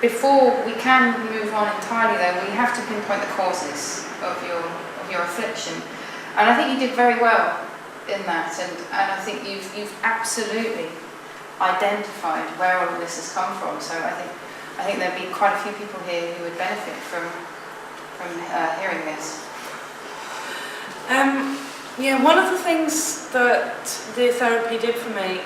before we can move on entirely though, we have to pinpoint the causes of your affliction. And I think you did very well in that, and I think you've absolutely identified where all of this has come from. So I think there'd be quite a few people here who would benefit from hearing this. Yeah, one of the things that the therapy did for me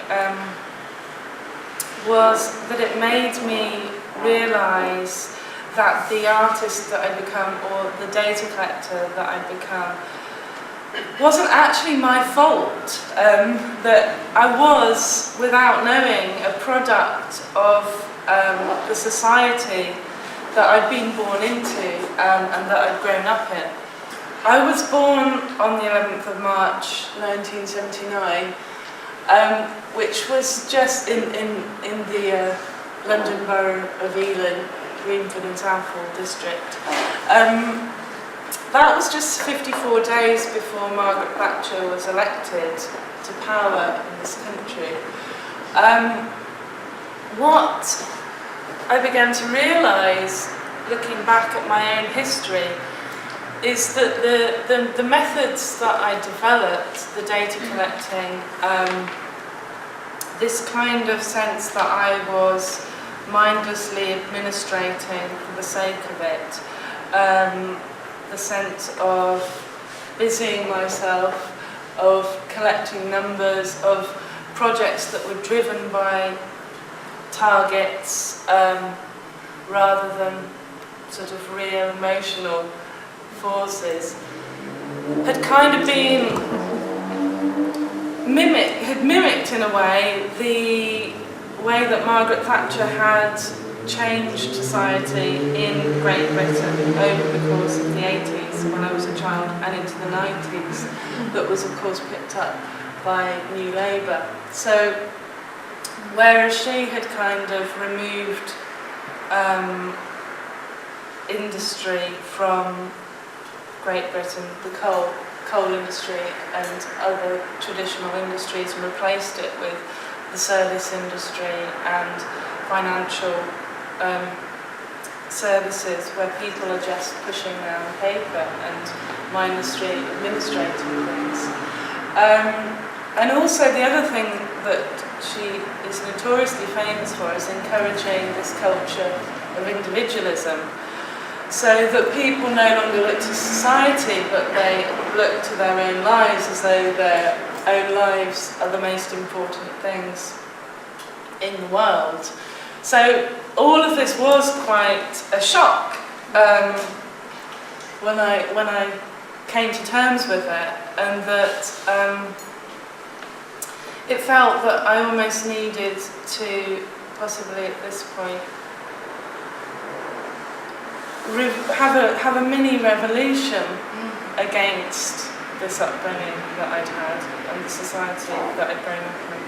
was that it made me realise that the artist that I'd become, or the data collector that I'd become, wasn't actually my fault. That I was, without knowing, a product of the society that I'd been born into and that I'd grown up in. I was born on the 11th of March 1979, which was just in the London Borough of Ealing, Greenford and Southall district. That was just 54 days before Margaret Thatcher was elected to power in this country. What I began to realise, looking back at my own history, is that the methods that I developed, the data collecting, this kind of sense that I was mindlessly administrating for the sake of it, the sense of busying myself, of collecting numbers, of projects that were driven by targets rather than sort of real emotional forces, had kind of been mimicked in a way the way that Margaret Thatcher had changed society in Great Britain over the course of the 80s when I was a child and into the 90s, that was of course picked up by New Labour. So whereas she had kind of removed industry from Great Britain, the coal industry and other traditional industries, and replaced it with the service industry and financial services where people are just pushing down paper and mindlessly administrating things. And also the other thing that she is notoriously famous for is encouraging this culture of individualism, so that people no longer look to society but they look to their own lives as though their own lives are the most important things in the world. So all of this was quite a shock when I came to terms with it, and that it felt that I almost needed to, possibly at this point, have a mini revolution against this upbringing that I'd had and the society that I'd grown up in.